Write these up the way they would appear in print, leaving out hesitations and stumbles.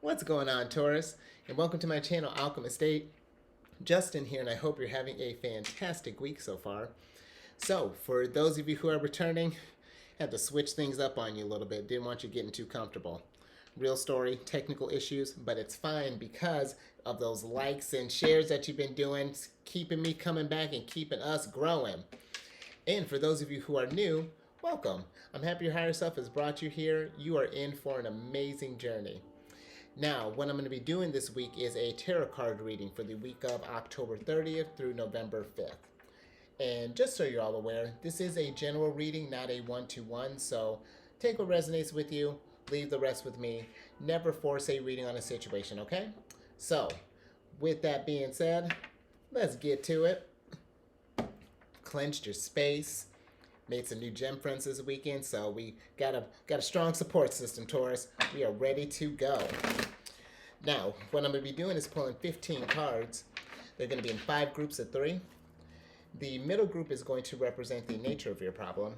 What's going on, Taurus? And welcome to my channel, Alchemist. Justin here, and I hope you're having a fantastic week so far. So, for those of you who are returning, had to switch things up on you a little bit. Didn't want you getting too comfortable. Real story, technical issues, but it's fine because of those likes and shares that you've been doing, keeping me coming back and keeping us growing. And for those of you who are new, welcome. I'm happy your higher self has brought you here. You are in for an amazing journey. Now, what I'm going to be doing this week is a tarot card reading for the week of October 30th through November 5th. And just so you're all aware, this is a general reading, not a one-to-one, so take what resonates with you, leave the rest with me. Never force a reading on a situation, okay? So, with that being said, let's get to it. Clenched your space. Made some new gem friends this weekend, so we got a strong support system, Taurus. We are ready to go. Now, what I'm going to be doing is pulling 15 cards. They're going to be in 5 groups of 3. The middle group is going to represent the nature of your problem.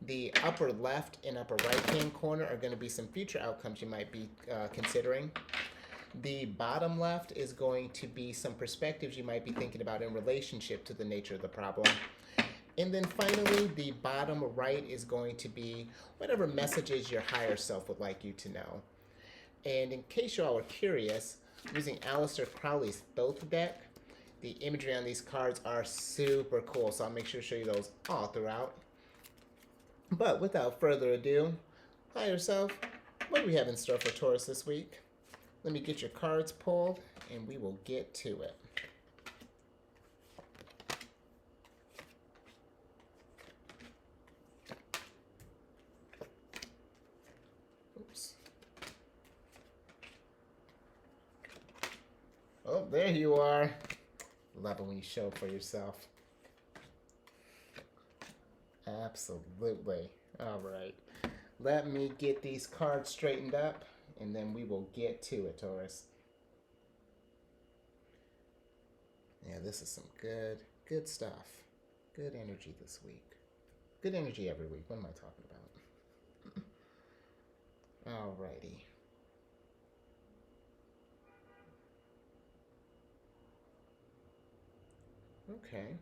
The upper left and upper right-hand corner are going to be some future outcomes you might be considering. The bottom left is going to be some perspectives you might be thinking about in relationship to the nature of the problem. And then finally, the bottom right is going to be whatever messages your higher self would like you to know. And in case you all are curious, I'm using Aleister Crowley's Thoth deck. The imagery on these cards are super cool, so I'll make sure to show you those all throughout. But without further ado, higher self, what do we have in store for Taurus this week? Let me get your cards pulled, and we will get to it. Oh, there you are. Love it when you show up for yourself. Absolutely. All right. Let me get these cards straightened up, and then we will get to it, Taurus. Yeah, this is some good stuff. Good energy this week. Good energy every week. What am I talking about? All righty. Okay.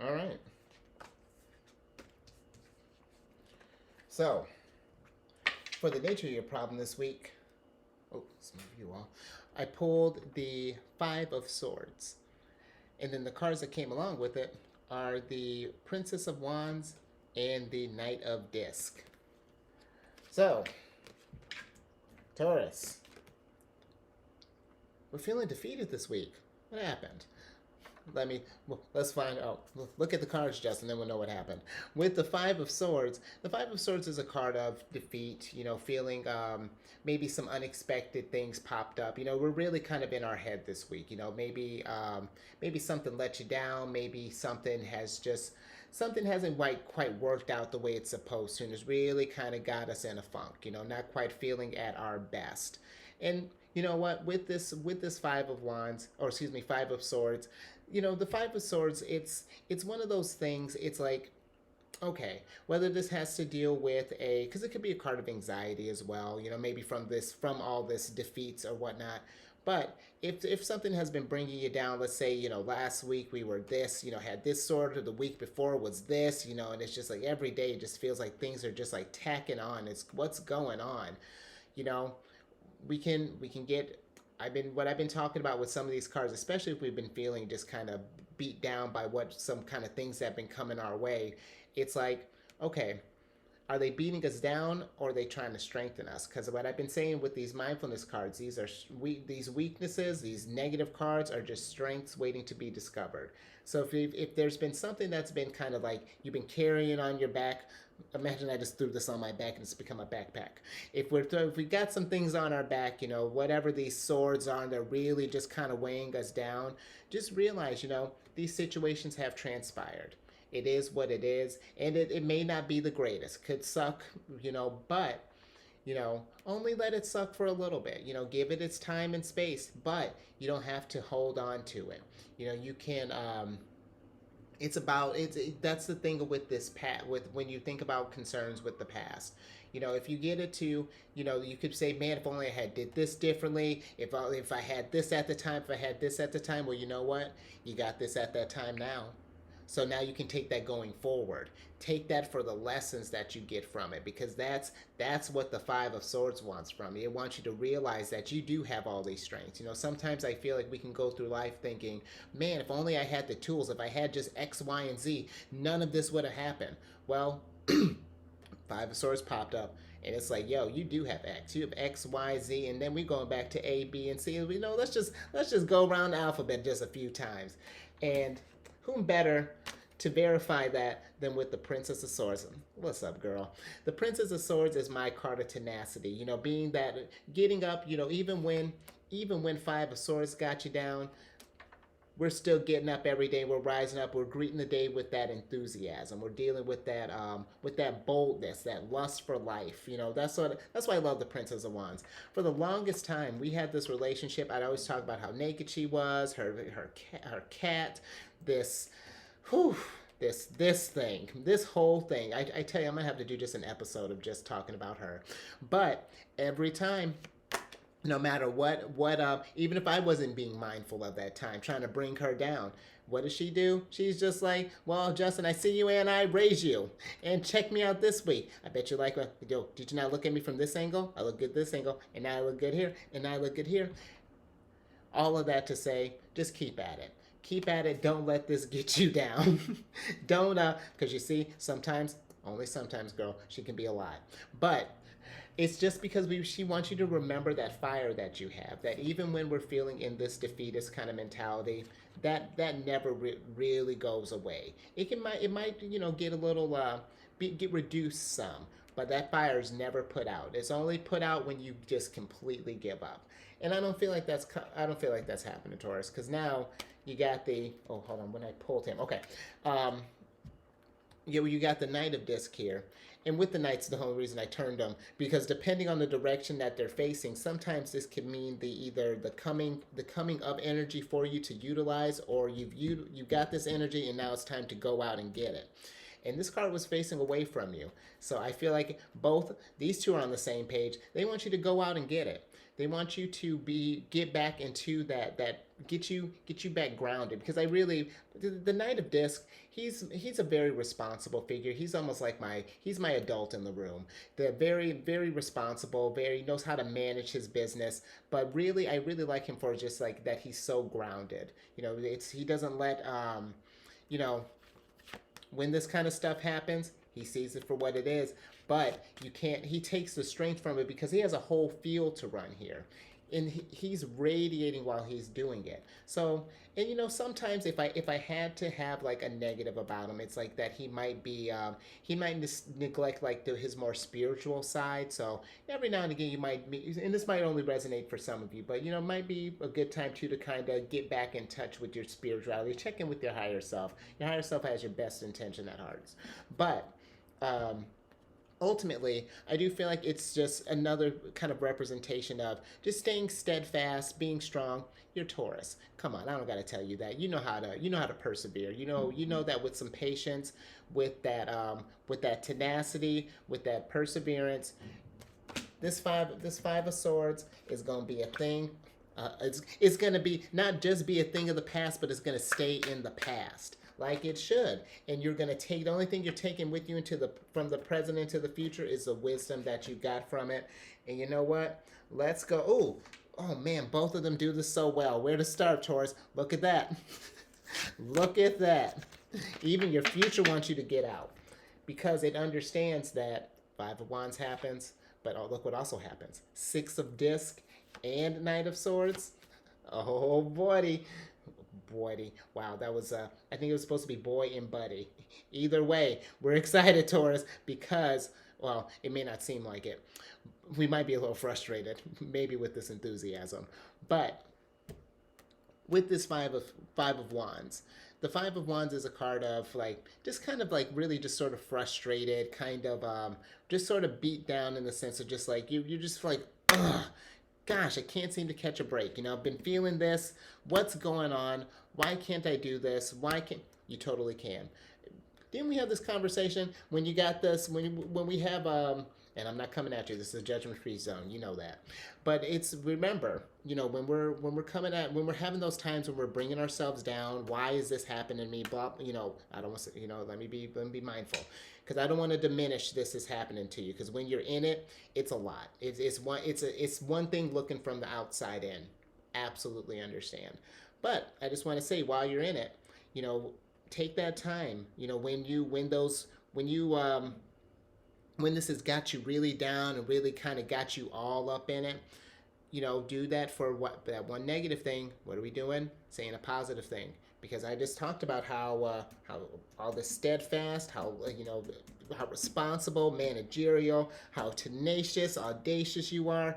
All right. So, for the nature of your problem this week, some of you all, I pulled the 5 of Swords. And then the cards that came along with it are the Princess of Wands and the Knight of Disc. So, Taurus, we're feeling defeated this week. What happened? Let's find out. Look at the cards, Justin, then we'll know what happened. With the 5 of Swords, the 5 of Swords is a card of defeat, feeling maybe some unexpected things popped up. We're really kind of in our head this week. Maybe something let you down. Maybe something hasn't quite worked out the way it's supposed to, and it's really kind of got us in a funk, not quite feeling at our best. And you know what, with this 5 of Wands, or excuse me, 5 of Swords, the 5 of Swords, it's one of those things. It's like, okay, whether this has to deal with because it could be a card of anxiety as well, maybe from all this defeats or whatnot. But if something has been bringing you down, let's say, last week we were this, had this sword, or the week before was this, and it's just like every day it just feels like things are just like tacking on. It's what's going on, we can get, what I've been talking about with some of these cards, especially if we've been feeling just kind of beat down by some kind of things that have been coming our way. It's like, okay, are they beating us down, or are they trying to strengthen us? Because what I've been saying with these mindfulness cards, these weaknesses, these negative cards are just strengths waiting to be discovered. So if there's been something that's been kind of like you've been carrying on your back, imagine I just threw this on my back and it's become a backpack. If we got some things on our back, whatever these swords are, they're really just kind of weighing us down, just realize, these situations have transpired. It is what it is, and it may not be the greatest. Could suck, but, only let it suck for a little bit. Give it its time and space, but you don't have to hold on to it. You can It's about that's the thing with this with when you think about concerns with the past. If you get it to, you could say, man, if only I had did this differently, if I had this at the time, if I had this at the time, well, you know what, you got this at that time now. So now you can take that going forward. Take that for the lessons that you get from it, because that's what the Five of Swords wants from you. It wants you to realize that you do have all these strengths. Sometimes I feel like we can go through life thinking, man, if only I had the tools, if I had just X, Y, and Z, none of this would have happened. Well, Five of Swords popped up, and it's like, yo, you do have X. You have X, Y, Z, and then we're going back to A, B, and C. Let's just go around the alphabet just a few times. And whom better to verify that than with the Princess of Swords? What's up, girl? The Princess of Swords is my card of tenacity. Being that getting up, even when Five of Swords got you down, we're still getting up every day. We're rising up. We're greeting the day with that enthusiasm. We're dealing with that boldness, that lust for life. That's why I love the Princess of Wands. For the longest time, we had this relationship. I'd always talk about how naked she was, her cat, this thing, this whole thing. I tell you, I'm gonna have to do just an episode of just talking about her. But every time, no matter what, even if I wasn't being mindful of that time, trying to bring her down, what does she do? She's just like, well, Justin, I see you and I raise you. And check me out this week. I bet you like, yo, did you not look at me from this angle? I look good this angle, and now I look good here, and now I look good here. All of that to say, just keep at it. Keep at it. Don't let this get you down. Don't, because you see, sometimes, only sometimes, girl, she can be a lot. But it's just because she wants you to remember that fire that you have, that even when we're feeling in this defeatist kind of mentality, that never really goes away. It might get a little get reduced some, but that fire is never put out. It's only put out when you just completely give up. And I don't feel like that's happening, Taurus, because now you got hold on, when I pulled him, okay. You got the Knight of Disc here. And with the Knights, the whole reason I turned them, because depending on the direction that they're facing, sometimes this could mean either the coming of energy for you to utilize, or you've got this energy and now it's time to go out and get it. And this card was facing away from you. So I feel like these two are on the same page. They want you to go out and get it. They want you to get back into that get you back grounded, because the Knight of Disc, he's a very responsible figure. He's almost like he's my adult in the room. They're very, very responsible, very knows how to manage his business, but really I really like him for just like that he's so grounded. He doesn't let when this kind of stuff happens, he sees it for what it is, but he takes the strength from it because he has a whole field to run here. And he's radiating while he's doing it. So, and sometimes if I had to have like a negative about him, it's like that he might neglect like his more spiritual side. So every now and again you might, and this might only resonate for some of you, but it might be a good time too to kind of get back in touch with your spirituality, check in with your higher self. Your higher self has your best intention at heart. But ultimately, I do feel like it's just another kind of representation of just staying steadfast, being strong. You're Taurus. Come on, I don't gotta tell you that. You know how to persevere. You know that with some patience, with that tenacity, with that perseverance, this five of Swords is gonna be a thing. It's gonna be not just be a thing of the past, but it's gonna stay in the past. Like it should. And you're going to take, the only thing you're taking with you from the present into the future is the wisdom that you got from it. And you know what? Let's go. Oh man, both of them do this so well. Where to start, Taurus? Look at that. Look at that. Even your future wants you to get out, because it understands that Five of Wands happens, but look what also happens. Six of Disc and Knight of Swords. Oh, buddy. Wow, that was, I think it was supposed to be boy and buddy. Either way, we're excited, Taurus, because, well, it may not seem like it. We might be a little frustrated, maybe with this enthusiasm. But with this Five of Wands, the Five of Wands is a card of, like, just kind of, like, really just sort of frustrated, kind of, just sort of beat down in the sense of just, like, you're just, like, ugh. Gosh, I can't seem to catch a break. I've been feeling this. What's going on? Why can't I do this? You totally can. Didn't we have this conversation when you got this when we have and I'm not coming at you. This is a judgment-free zone. You know that. But it's remember, when we're coming at when we're having those times when we're bringing ourselves down. Why is this happening to me? Blah. I don't want to. Let me be mindful, because I don't want to diminish this is happening to you. Because when you're in it, it's a lot. It's one thing looking from the outside in. Absolutely understand. But I just want to say while you're in it, take that time. When this has got you really down and really kind of got you all up in it, do that for that one negative thing. What are we doing? Saying a positive thing. Because I just talked about how all the steadfast, how responsible, managerial, how tenacious, audacious you are.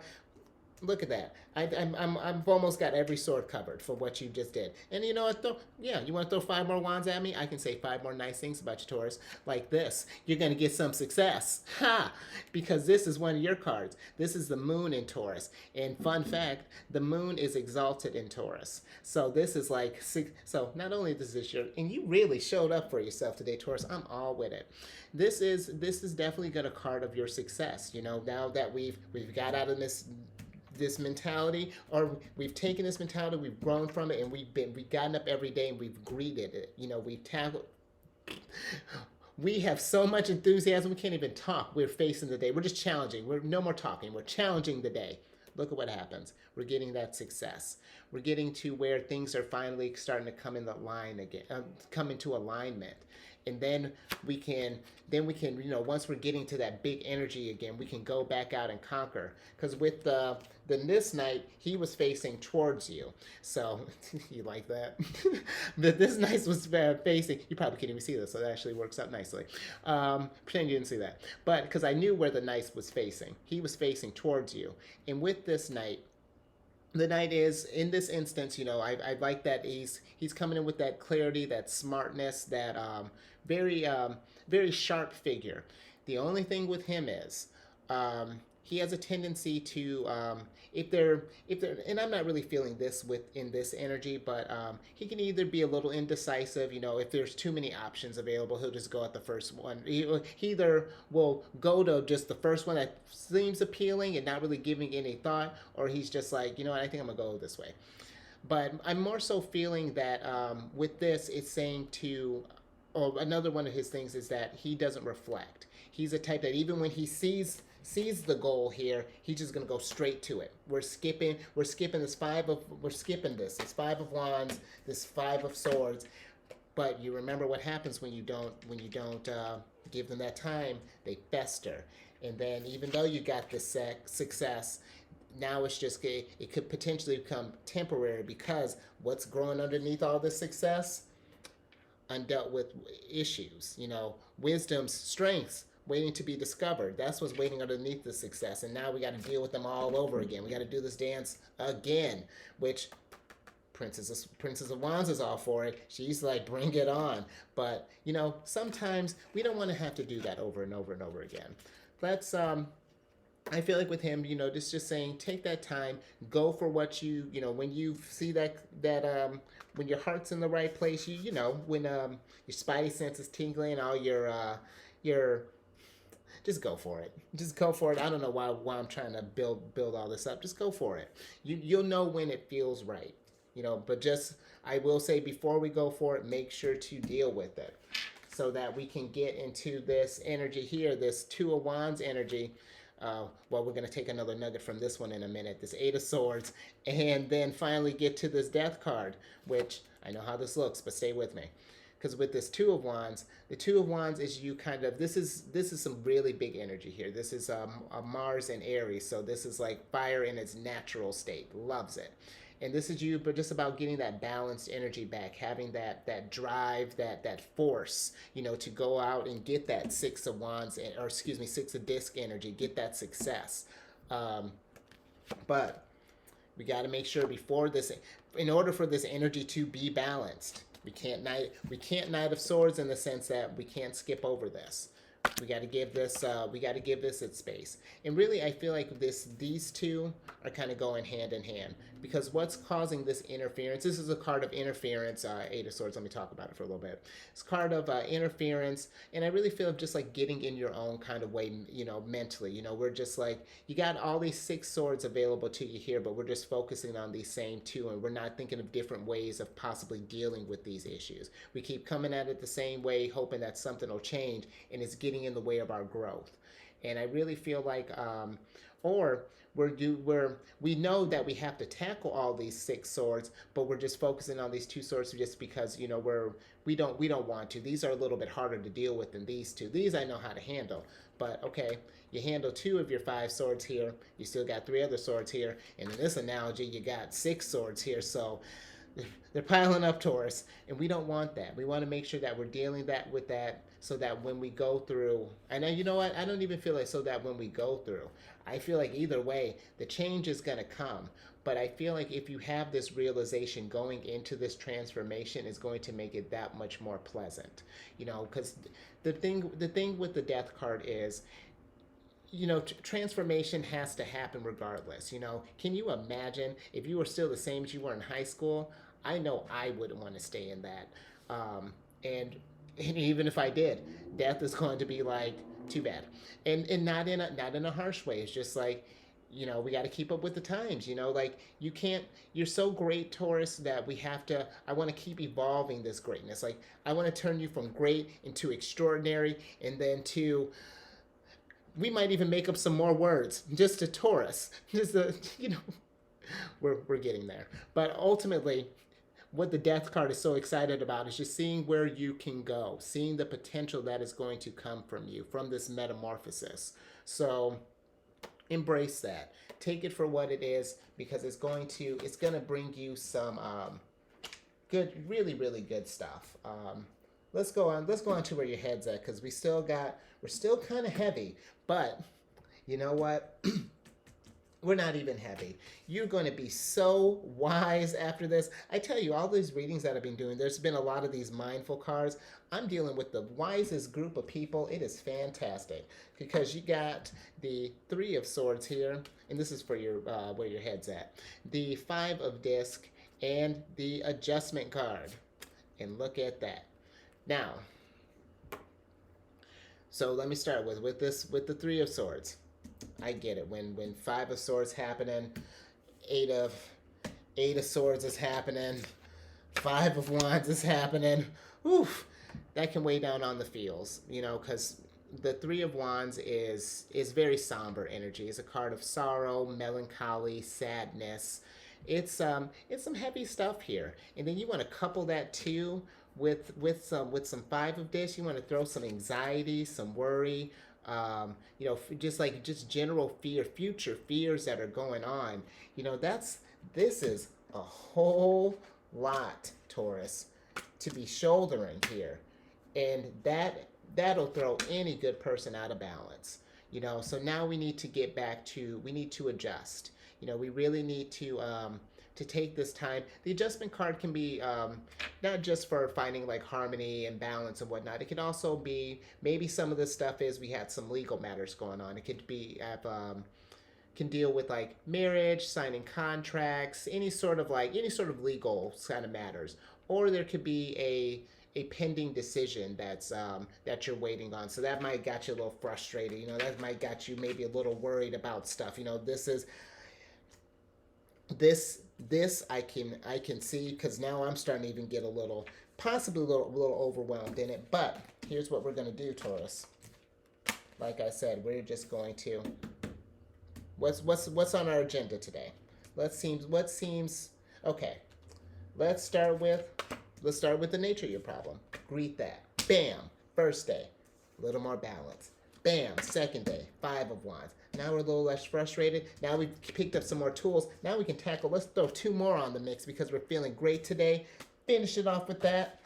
Look at that. I've almost got every sword covered for what you just did. And you know what, though? Yeah, you want to throw 5 more wands at me? I can say 5 more nice things about you, Taurus. Like this. You're going to get some success. Ha! Because this is one of your cards. This is the moon in Taurus. And fun fact, the moon is exalted in Taurus. So this is like, so not only is this your, and you really showed up for yourself today, Taurus. I'm all with it. This is definitely got a card of your success. Now that we've got out of this mentality, or we've taken this mentality, we've grown from it, and we've gotten up every day and we've greeted it. We've tackled. We have so much enthusiasm, we can't even talk. We're facing the day. We're just challenging. We're no more talking. We're challenging the day. Look at what happens. We're getting that success. We're getting to where things are finally starting to come in the line again, come into alignment. And then we can, once we're getting to that big energy again, we can go back out and conquer. Because with this night, he was facing towards you. So, you like that? But this night was facing, you probably can't even see this, so that actually works out nicely. Pretend you didn't see that. But, because I knew where the knight was facing. He was facing towards you. And with this night, the knight is, in this instance, I like that he's coming in with that clarity, that smartness, that very sharp figure. The only thing with him is he has a tendency to if they're and I'm not really feeling this in this energy, but he can either be a little indecisive. If there's too many options available, he'll just go at the first one. He either will go to just the first one that seems appealing and not really giving any thought, or he's just like, I think I'm gonna go this way. But I'm more so feeling that with this, it's saying to, or another one of his things is that he doesn't reflect. He's a type that even when he sees the goal here, he's just gonna go straight to it. We're skipping this this 5 of wands, this 5 of swords. But you remember what happens when you don't give them that time. They fester, and then even though you got this success, now it's just, it could potentially become temporary, because what's growing underneath all this success? Undealt with issues, wisdoms, strengths, waiting to be discovered. That's what's waiting underneath the success. And now we got to deal with them all over again. We got to do this dance again, which Princess of Wands is all for it. She's like, bring it on. But, sometimes we don't want to have to do that over and over and over again. Let's, I feel like with him, just saying, take that time, go for what when you see that when your heart's in the right place, when your spidey sense is tingling, all your just go for it. Just go for it. I don't know why I'm trying to build all this up. Just go for it. You'll know when it feels right. But just, I will say, before we go for it, make sure to deal with it, so that we can get into this energy here, this 2 of Wands energy. We're going to take another nugget from this one in a minute, this 8 of Swords, and then finally get to this Death card, which I know how this looks, but stay with me. Because with this 2 of Wands, the 2 of Wands is you kind of, this is some really big energy here. This is a Mars and Aries, so this is like fire in its natural state. Loves it. And this is you, but just about getting that balanced energy back, having that drive, that force, to go out and get that 6 of Wands, 6 of Disc energy, get that success. But we got to make sure before this, in order for this energy to be balanced, we can't Knight of Swords in the sense that we can't skip over this. We got to give this. We got to give this its space. And really, I feel like these two are kind of going hand in hand because what's causing this interference? This is a card of interference. Eight of Swords. Let me talk about it for a little bit. It's a card of interference, and I really feel just like getting in your own kind of way. You know, mentally. You know, we're just like you got all these 6 swords available to you here, but we're just focusing on these same 2, and we're not thinking of different ways of possibly dealing with these issues. We keep coming at it the same way, hoping that something will change, and it's getting in the way of our growth. And I really feel like or we know that we have to tackle all these 6 swords, but we're just focusing on these 2 swords just because, you know, we don't want to. These are a little bit harder to deal with than these 2. These I know how to handle. But okay, you handle 2 of your 5 swords here, you still got 3 other swords here, and in this analogy you got 6 swords here. So they're piling up, Taurus, and we don't want that. We want to make sure that we're dealing with that so that when we go through, and you know what, I don't even feel like so that when we go through, I feel like either way, the change is going to come. But I feel like if you have this realization going into this transformation is going to make it that much more pleasant. You know, because the thing with the Death card is, you know, transformation has to happen regardless. You know, can you imagine if you were still the same as you were in high school? I know I wouldn't want to stay in that. And even if I did, death is going to be like, too bad. And not in a harsh way. It's just like, you know, we got to keep up with the times. You know, like you can't. You're so great, Taurus, that we have to. I want to keep evolving this greatness. Like I want to turn you from great into extraordinary, and then to. We might even make up some more words just to Taurus. Just you know, we're getting there. But ultimately, what the Death card is so excited about is just seeing where you can go, seeing the potential that is going to come from you, from this metamorphosis. So embrace that. Take it for what it is, because it's going to bring you some good, really, really good stuff. Let's go on to where your head's at, because we're still kind of heavy, but you know what? We're not even heavy. You're going to be so wise after this. I tell you, all these readings that I've been doing, there's been a lot of these mindful cards. I'm dealing with the wisest group of people. It is fantastic because you got the 3 of Swords here, and this is for your where your head's at. The 5 of Disc and the Adjustment card. And look at that. Now, so let me start with the 3 of Swords. I get it. When 5 of Swords happening, 8 of Swords is happening, 5 of Wands is happening. Oof, that can weigh down on the feels, you know, because the 3 of Wands is very somber energy. It's a card of sorrow, melancholy, sadness. It's some heavy stuff here, and then you want to couple that too with some 5 of Disc. You want to throw some anxiety, some worry. You know, just general fear, future fears that are going on. You know, this is a whole lot, Taurus, to be shouldering here, and that'll throw any good person out of balance. You know, so now we need to adjust. You know, we really need to take this time. The adjustment card can be not just for finding like harmony and balance and whatnot. It can also be maybe some of this stuff is we had some legal matters going on. It could be can deal with like marriage, signing contracts, any sort of legal kind of matters, or there could be a pending decision that's that you're waiting on. So that might got you a little frustrated. You know, that might got you maybe a little worried about stuff. You know, this I can see, because now I'm starting to even get possibly a little overwhelmed in it. But here's what we're going to do, Taurus. Like I said, we're just going to what's on our agenda today. Okay. Let's start with the nature of your problem. Greet that. Bam. First day, a little more balance. Bam. Second day, 5 of Wands. Now we're a little less frustrated. Now we've picked up some more tools. Now we can tackle. Let's throw 2 more on the mix because we're feeling great today. Finish it off with that.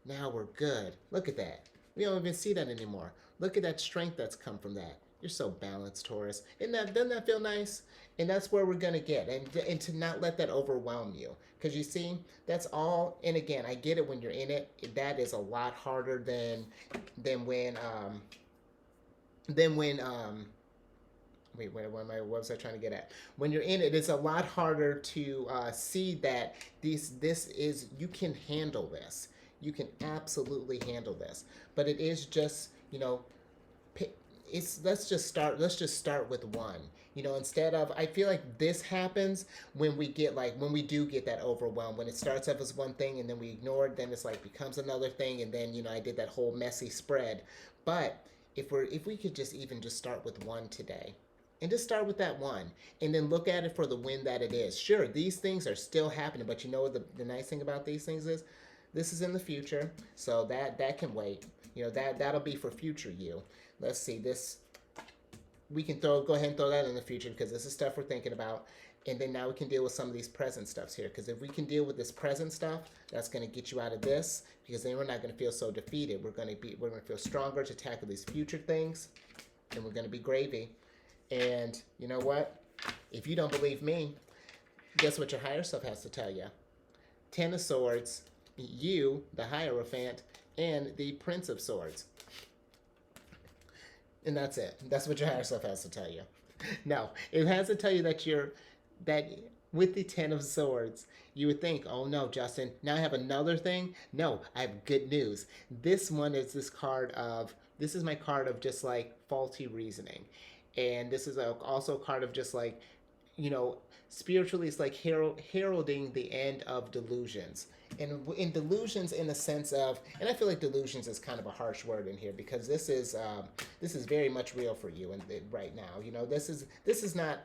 Now we're good. Look at that. We don't even see that anymore. Look at that strength that's come from that. You're so balanced, Taurus. Doesn't that feel nice? And that's where we're gonna get, and to not let that overwhelm you, because you see, that's all. And again, I get it when you're in it. That is a lot harder than when than when wait, what was I trying to get at? When you're in it, it's a lot harder to see that this is, you can handle this. You can absolutely handle this. But it is just, it's let's just start with one. Instead of, I feel like this happens when we get, like, when we do get that overwhelm, when it starts off as one thing and then we ignore it, then it's like becomes another thing, and then I did that whole messy spread. But if we could just even just start with one today, and just start with that one, and then look at it for the win that it is. Sure, these things are still happening, but the nice thing about these things is this is in the future, so that can wait. That'll be for future you. Let's see, this, we can go ahead and throw that in the future, because this is stuff we're thinking about. And then now we can deal with some of these present stuffs here, because if we can deal with this present stuff, that's going to get you out of this, because then we're not going to feel so defeated. We're going to feel stronger to tackle these future things, and we're going to be gravy. And you know what? If you don't believe me, guess what your higher self has to tell you? 10 of Swords, you, the Hierophant, and the Prince of Swords. And that's it. That's what your higher self has to tell you. No, it has to tell you that with the 10 of Swords, you would think, oh no, Justin, now I have another thing. No, I have good news. This one is this is my card of just like faulty reasoning. And this is also a card of just like, spiritually, it's like heralding the end of delusions. And in delusions, in the sense of, and I feel like delusions is kind of a harsh word in here, because this is very much real for you right now. This is not,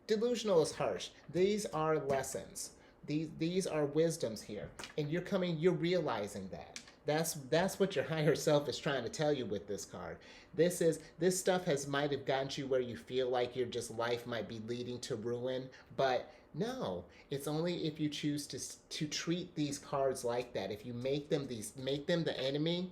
delusional is harsh. These are lessons. These are wisdoms here, and you're realizing that. That's what your higher self is trying to tell you with this card. This stuff might have gotten you where you feel like your just life might be leading to ruin, but no, it's only if you choose to treat these cards like that. If you make them the enemy,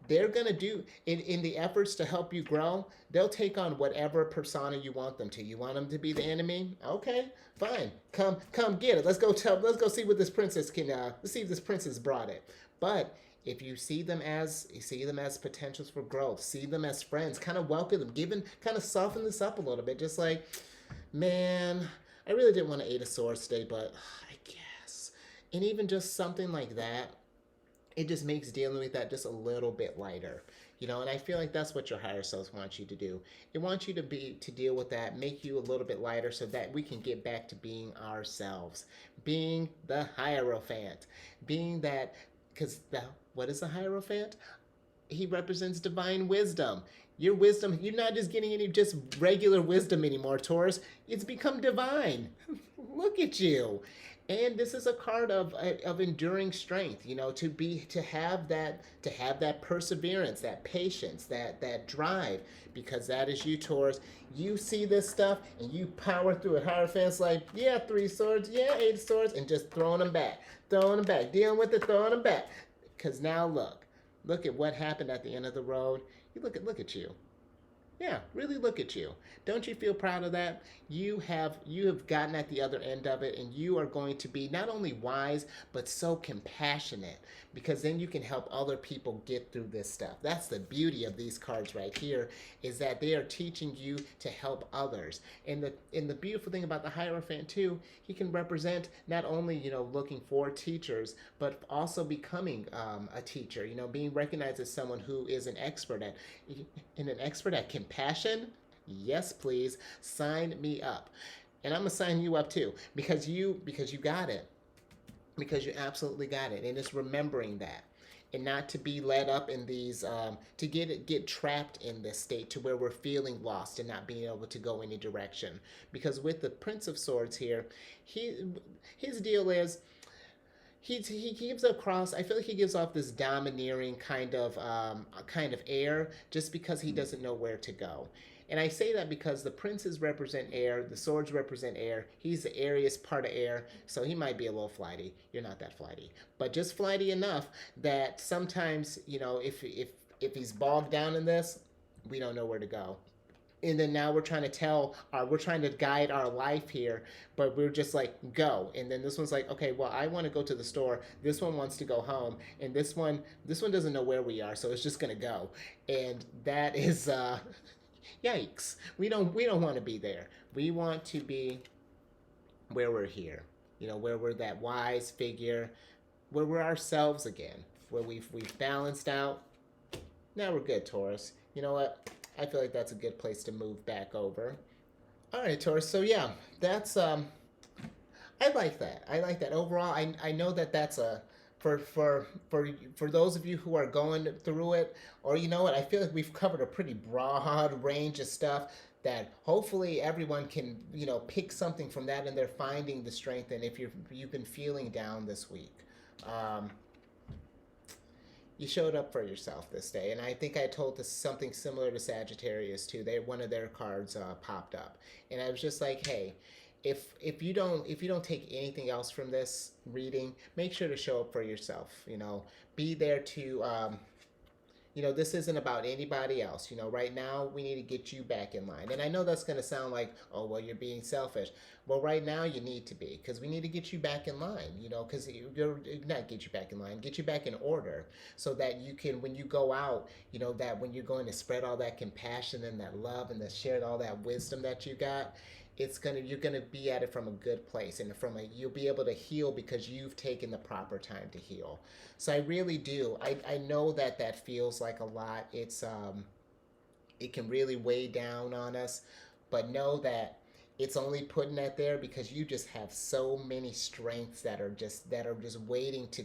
they're gonna do in the efforts to help you grow. They'll take on whatever persona you want them to. You want them to be the enemy? Okay, fine. Come get it. Let's go see what this princess can. Let's see if this princess brought it. But if you see them as potentials for growth, see them as friends, kind of welcome them, kind of soften this up a little bit. Just like, man, I really didn't want to 8 of Swords today, but I guess. And even just something like that, it just makes dealing with that just a little bit lighter. And I feel like that's what your higher self wants you to do. It wants you to deal with that, make you a little bit lighter, so that we can get back to being ourselves, being the Hierophant, being that, because what is a Hierophant? He represents divine wisdom. Your wisdom, you're not just getting any just regular wisdom anymore, Taurus. It's become divine. Look at you. And this is a card of enduring strength, to have that perseverance, that patience, that drive, because that is you, Taurus. You see this stuff and you power through it. Hierophant's like, yeah, 3 swords, yeah, 8 swords, and just throwing them back, dealing with it, throwing them back. Because now look at what happened at the end of the road. Look at you. Yeah, really look at you. Don't you feel proud of that? You have gotten at the other end of it, and you are going to be not only wise, but so compassionate, because then you can help other people get through this stuff. That's the beauty of these cards right here, is that they are teaching you to help others. And the beautiful thing about the Hierophant too, he can represent not only, looking for teachers, but also becoming a teacher, being recognized as someone who is an expert at compassion. Yes, please, sign me up. And I'm gonna sign you up too, because you got it, because you absolutely got it. And it's remembering that, and not to be led up in these to get trapped in this state to where we're feeling lost and not being able to go any direction. Because with the Prince of Swords here, his deal is, he gives across, I feel like he gives off this domineering kind of air, just because he doesn't know where to go. And I say that because the princes represent air, the swords represent air. He's the airiest part of air, so he might be a little flighty. You're not that flighty, but just flighty enough that sometimes, if he's bogged down in this, we don't know where to go. And then now we're trying to guide our life here, but we're just like, go. And then this one's like, okay, well, I want to go to the store. This one wants to go home, and this one doesn't know where we are, so it's just gonna go. And that is yikes. We don't want to be there. We want to be where we're here. Where we're that wise figure, where we're ourselves again, where we've balanced out. Now we're good, Taurus. You know what? I feel like that's a good place to move back over. All right, Taurus. So yeah, that's I like that. I like that overall. I know that that's a for those of you who are going through it, or you know what, I feel like we've covered a pretty broad range of stuff that hopefully everyone can pick something from that, and they're finding the strength. And if you've been feeling down this week, you showed up for yourself this day. And I think I told this something similar to Sagittarius too. One of their cards popped up, and I was just like, hey, if you don't take anything else from this reading, make sure to show up for yourself. Be there to this isn't about anybody else. Right now we need to get you back in line. And I know that's going to sound like, oh, well, you're being selfish. Well, right now you need to be, because we need to get you back in line, because you're not get you back in line, get you back in order, so that you can, when you go out, that when you're going to spread all that compassion and that love and share all that wisdom that you got, you're gonna be at it from a good place, and you'll be able to heal because you've taken the proper time to heal. So I really do. I know that feels like a lot. It can really weigh down on us, but know that it's only putting that there because you just have so many strengths that are just waiting to.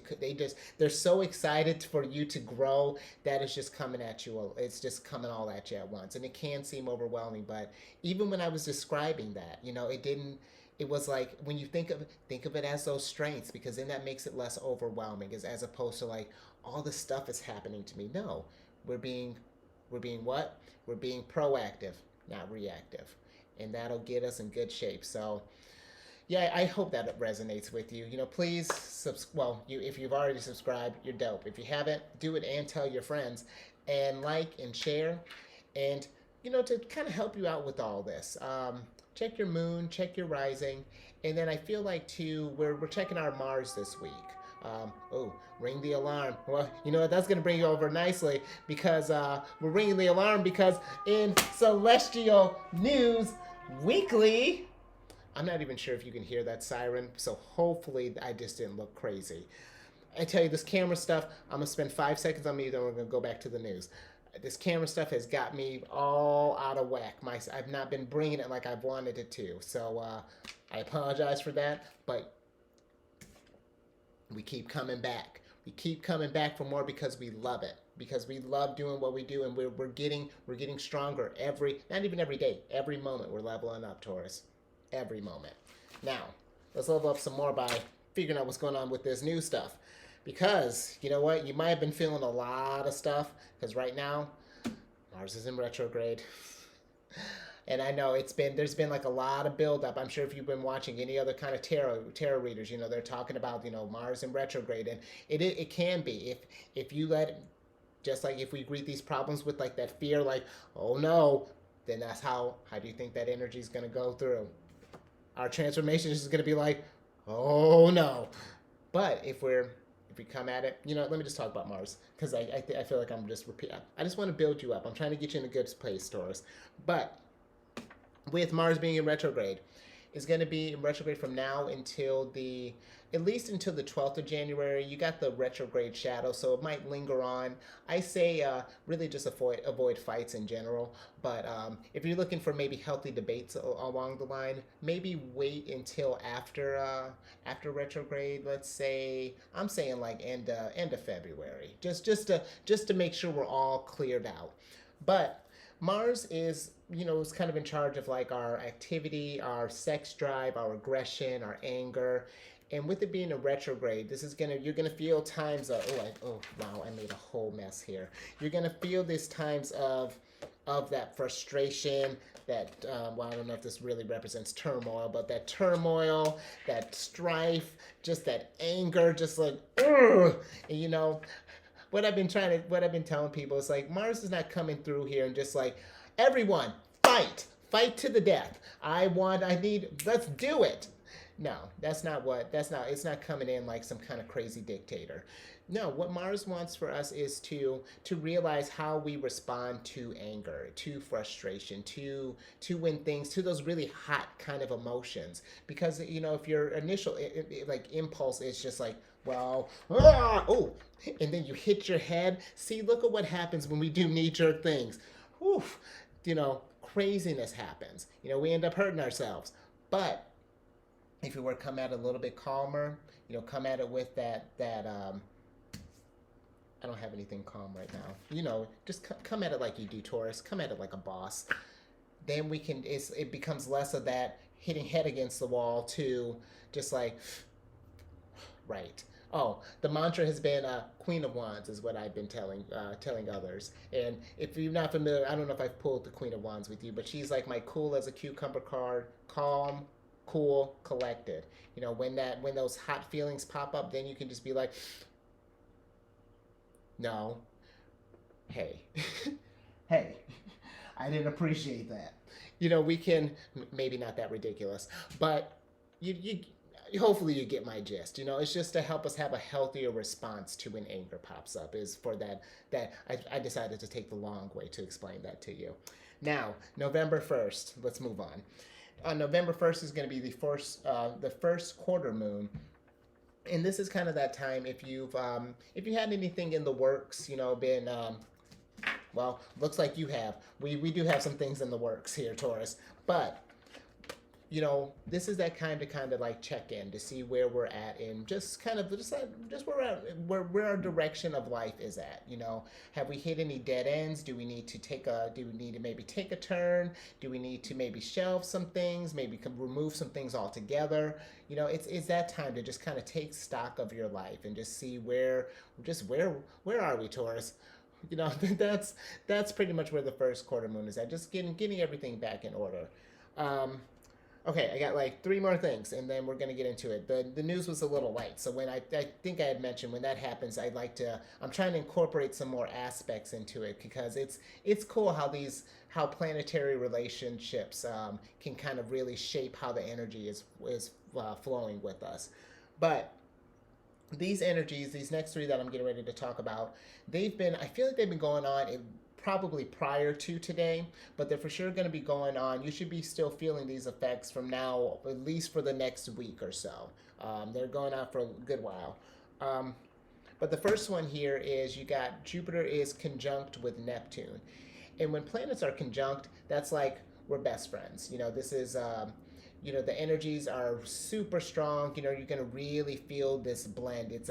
They're so excited for you to grow that it's just coming at you. It's just coming all at you at once, and it can seem overwhelming. But even when I was describing that, it didn't. It was like, when you think of it as those strengths, because then that makes it less overwhelming, as opposed to like, all this stuff is happening to me. No, we're being what? We're being proactive, not reactive. And that'll get us in good shape. So yeah, I hope that it resonates with you. Please if you've already subscribed, you're dope. If you haven't, do it and tell your friends, and like and share, and to kind of help you out with all this. Check your moon, check your rising, and then I feel like too, we're checking our Mars this week. Ring the alarm. Well, that's going to bring you over nicely, because we're ringing the alarm because in Celestial News Weekly, I'm not even sure if you can hear that siren, so hopefully I just didn't look crazy. I tell you, this camera stuff, I'm going to spend 5 seconds on me, then we're going to go back to the news. This camera stuff has got me all out of whack. I've not been bringing it like I've wanted it to, so I apologize for that, but we keep coming back. We keep coming back for more because we love it. Because we love doing what we do, and we're getting stronger not even every day, every moment we're leveling up, Taurus. Every moment. Now, let's level up some more by figuring out what's going on with this new stuff. Because, you know what, you might have been feeling a lot of stuff, because right now, Mars is in retrograde. And I know there's been like a lot of buildup. I'm sure if you've been watching any other kind of tarot readers, they're talking about, Mars in retrograde. And it can be, if you let it, just like if we greet these problems with like that fear, like, oh no, then that's how do you think that energy is going to go through? Our transformation is going to be like, oh no. But if we come at it, let me just talk about Mars, because I feel like I'm just repeating. I just want to build you up. I'm trying to get you in a good place, Taurus. But with Mars being in retrograde, is going to be in retrograde from now at least until the 12th of January. You got the retrograde shadow, so it might linger on. I say really just avoid fights in general. But if you're looking for maybe healthy debates along the line, maybe wait until after retrograde. Let's say, I'm saying like end of February, just to make sure we're all cleared out. But Mars is kind of in charge of like our activity, our sex drive, our aggression, our anger. And with it being a retrograde, you're gonna feel times of, wow, I made a whole mess here. You're gonna feel these times of that frustration, that, I don't know if this really represents turmoil, but that turmoil, that strife, just that anger, just like, ugh! And, what I've been telling people is like, Mars is not coming through here and just like, everyone, fight to the death. Let's do it. No, it's not coming in like some kind of crazy dictator. No, what Mars wants for us is to realize how we respond to anger, to frustration, to those really hot kind of emotions. Because if your initial like impulse is just like, well, oh, and then you hit your head. See, look at what happens when we do knee-jerk things. Oof, craziness happens. We end up hurting ourselves. But if you were to come at it a little bit calmer, come at it with that I don't have anything calm right now. Just come at it like you do, Taurus. Come at it like a boss. Then it becomes less of that hitting head against the wall to just like, right. Oh, the mantra has been Queen of Wands is what I've been telling others. And if you're not familiar, I don't know if I've pulled the Queen of Wands with you, but she's like my cool as a cucumber card, calm, cool, collected. When those hot feelings pop up, then you can just be like, no, hey, hey, I didn't appreciate that. We can, maybe not that ridiculous, but you hopefully you get my gist. It's just to help us have a healthier response to when anger pops up. Is for that I decided to take the long way to explain that to you. Now, November 1st, let's move on. November 1st is going to be the first quarter moon. And this is kind of that time if you had anything in the works, been well, looks like you have. We do have some things in the works here, Taurus. But this is that kind of like check in to see where we're at in just where our direction of life is at. Have we hit any dead ends? Do we need to maybe take a turn? Do we need to maybe shelve some things? Maybe remove some things altogether? It's that time to just kind of take stock of your life and just see where are we, Taurus? That's pretty much where the first quarter moon is at. Just getting everything back in order. Okay, I got like 3 more things, and then we're going to get into it. The news was a little light, so when I think I had mentioned when that happens, I'm trying to incorporate some more aspects into it because it's cool how planetary relationships can kind of really shape how the energy is flowing with us. But these energies, these next 3 that I'm getting ready to talk about, I feel like they've been going on probably prior to today, but they're for sure going to be going on. You should be still feeling these effects from now, at least for the next week or so. They're going on for a good while. But the first one here is you got Jupiter is conjunct with Neptune. And when planets are conjunct, that's like we're best friends. This is the energies are super strong. You're gonna really feel this blend. It's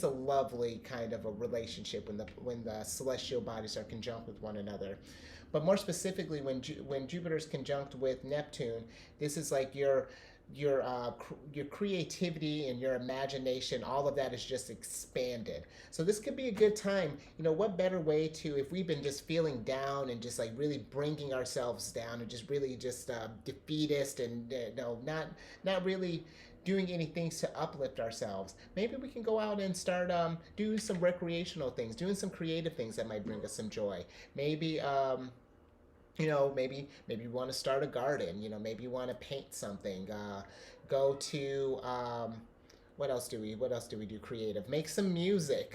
a lovely kind of a relationship when the celestial bodies are conjunct with one another. But more specifically, when Jupiter's conjunct with Neptune, this is like your creativity and your imagination, all of that is just expanded. So this could be a good time. What better way to, if we've been just feeling down and just like really bringing ourselves down and just really just defeatist and not really doing anything to uplift ourselves. Maybe we can go out and start doing some recreational things, doing some creative things that might bring us some joy. Maybe maybe you want to start a garden. Maybe you want to paint something. Go to what else do we do creative? Make some music.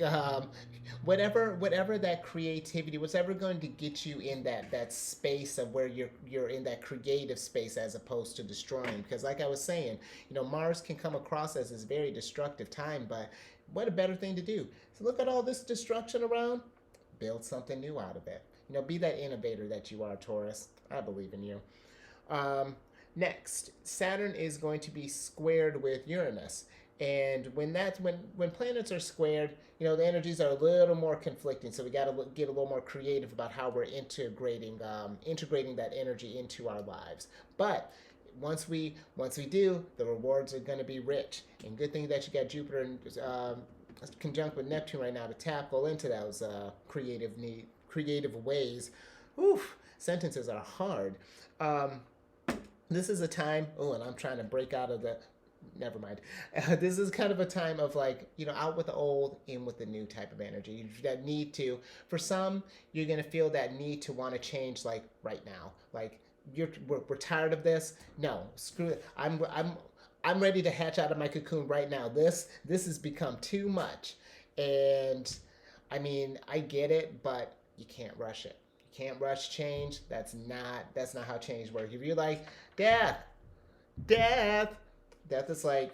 Whatever that creativity, whatever going to get you in that space of where you're in that creative space as opposed to destroying. Because like I was saying, Mars can come across as this very destructive time, but what a better thing to do. So look at all this destruction around. Build something new out of it. Be that innovator that you are, Taurus. I believe in you. Next, Saturn is going to be squared with Uranus. And when planets are squared, the energies are a little more conflicting. So we got to get a little more creative about how we're integrating that energy into our lives. But once we do, the rewards are going to be rich. And good thing that you got Jupiter conjunct with Neptune right now to tackle into those creative ways. Oof, sentences are hard. This is a time, and I'm trying to break out of the, never mind. This is kind of a time of like, out with the old, in with the new type of energy. That need to, for some, you're going to feel that need to want to change like right now. Like we're tired of this. No, screw it. I'm ready to hatch out of my cocoon right now. This has become too much. And I mean, I get it, but you can't rush it. You can't rush change. That's not how change works. If you're like, death, death, death is like,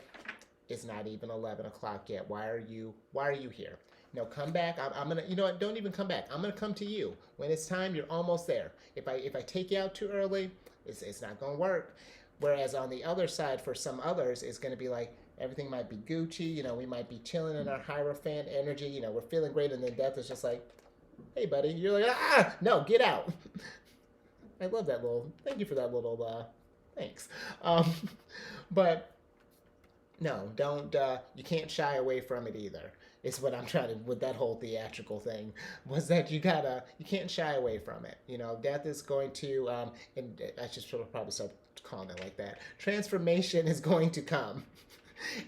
it's not even 11 o'clock yet. Why are you here? No, come back. I'm gonna, you know what? Don't even come back. I'm gonna come to you when it's time. You're almost there. If I take you out too early, it's not gonna work. Whereas on the other side, for some others, it's gonna be like everything might be Gucci. You know, we might be chilling in our Hierophant energy. You know, we're feeling great, and then death is just like, hey, buddy. You're like, no, get out. I love that little. Thank you for that little. Thanks. But no, don't. You can't shy away from it either. Is what I'm trying to with that whole theatrical thing was that you can't shy away from it. You know, death is going to and I should probably start calling it like that. Transformation is going to come.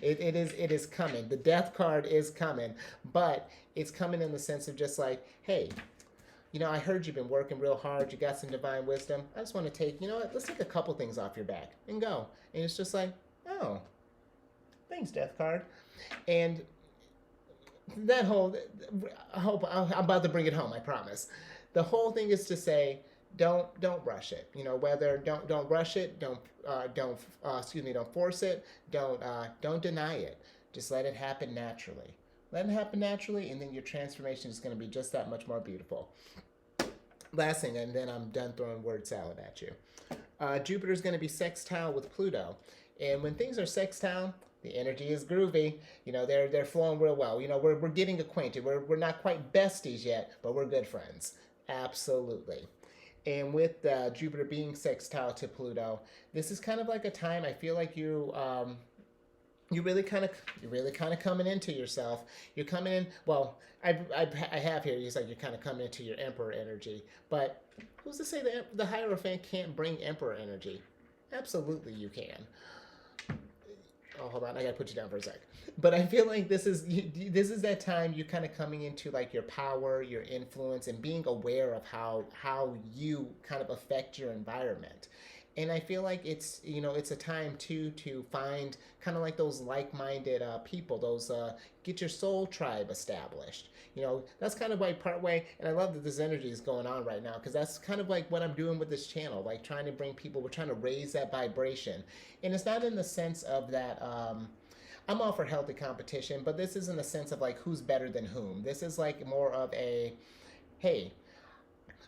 It is coming. The death card is coming, but it's coming in the sense of just like, hey, you know, I heard you've been working real hard. You got some divine wisdom. I just want to take, you know what? Let's take a couple things off your back and go. And it's just like, oh, thanks, death card, and that whole, I hope I'm about to bring it home. I promise. The whole thing is to say, don't rush it. You know, whether don't rush it, don't force it, don't deny it. Just let it happen naturally. Let it happen naturally, and then your transformation is going to be just that much more beautiful. Last thing, and then I'm done throwing word salad at you. Jupiter's going to be sextile with Pluto, and when things are sextile, the energy is groovy. You know, they're flowing real well. You know, we're getting acquainted. We're not quite besties yet, but we're good friends. Absolutely. And with Jupiter being sextile to Pluto, this is kind of like a time I feel like you're really kind of coming into yourself. You're coming in. Well, I have here. It's like you're kind of coming into your Emperor energy. But who's to say the Hierophant can't bring Emperor energy? Absolutely, you can. Oh, hold on. I gotta put you down for a sec. But I feel like this is that time you're kind of coming into like your power, your influence, and being aware of how you kind of affect your environment. And I feel like it's a time too to find kind of like those like-minded people, those get your soul tribe established. You know, that's kind of like part way, and I love that this energy is going on right now because that's kind of like what I'm doing with this channel, like trying to bring people, we're trying to raise that vibration. And it's not in the sense of that, I'm all for healthy competition, but this is in the sense of like who's better than whom. This is like more of a, hey,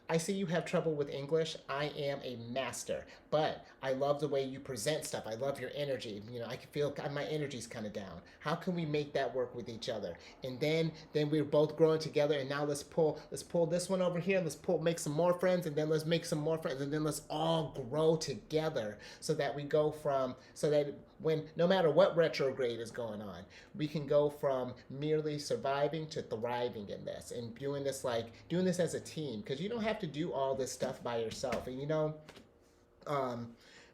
I see you have trouble with English. I am a master, but I love the way you present stuff. I love your energy. You know, I can feel my energy's kind of down. How can we make that work with each other? And then we're both growing together. And now let's pull this one over here. Make some more friends, and then let's make some more friends, and then let's all grow together so that we go from when no matter what retrograde is going on, we can go from merely surviving to thriving in this and doing this as a team, because you don't have to do all this stuff by yourself. And you know,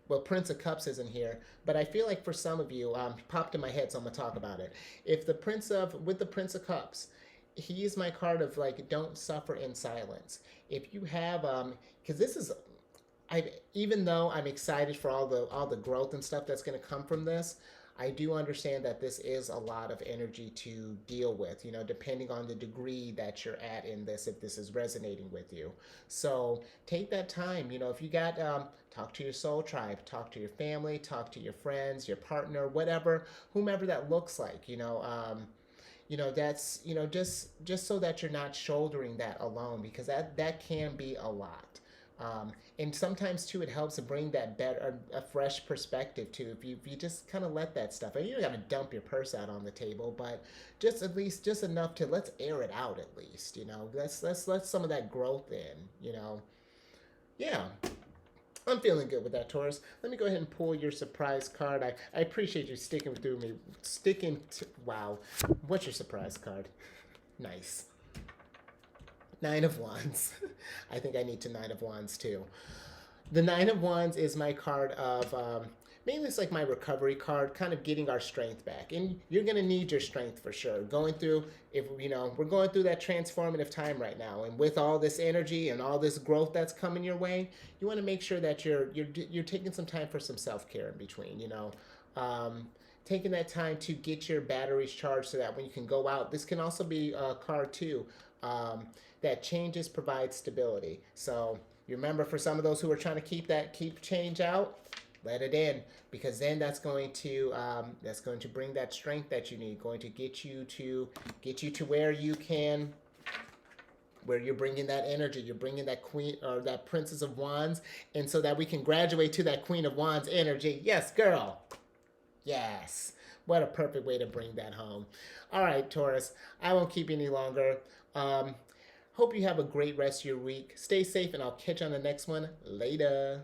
well, Prince of Cups isn't here, but I feel like for some of you, popped in my head, so I'm gonna talk about it. With the Prince of Cups, he is my card of like, don't suffer in silence. If you have, because this is, even though I'm excited for all the growth and stuff that's going to come from this, I do understand that this is a lot of energy to deal with, you know, depending on the degree that you're at in this, if this is resonating with you. So take that time, you know, if you got, talk to your soul tribe, talk to your family, talk to your friends, your partner, whatever, whomever that looks like, you know, that's, you know, just so that you're not shouldering that alone, because that can be a lot. And sometimes too, it helps to bring that a fresh perspective too. If you just kind of let that stuff, and you don't got to dump your purse out on the table, but just enough to let's air it out at least. You know, let's let some of that growth in. You know, yeah. I'm feeling good with that, Taurus. Let me go ahead and pull your surprise card. I appreciate you sticking through me. Wow. What's your surprise card? Nice. 9 of Wands. I think I need to 9 of Wands too. The 9 of Wands is my card of mainly it's like my recovery card, kind of getting our strength back. And you're going to need your strength for sure. Going through, if you know, we're going through that transformative time right now, and with all this energy and all this growth that's coming your way, you want to make sure that you're taking some time for some self-care in between, you know. Taking that time to get your batteries charged so that when you can go out, this can also be a card too, that changes provide stability. So you remember, for some of those who are trying to keep change out, let it in, because then that's going to bring that strength that you need, going to get you to where you can, where you're bringing that energy, you're bringing that queen or that princess of wands, and so that we can graduate to that queen of wands energy. Yes, girl. Yes. What a perfect way to bring that home. All right, Taurus, I won't keep you any longer. Hope you have a great rest of your week. Stay safe, and I'll catch you on the next one. Later.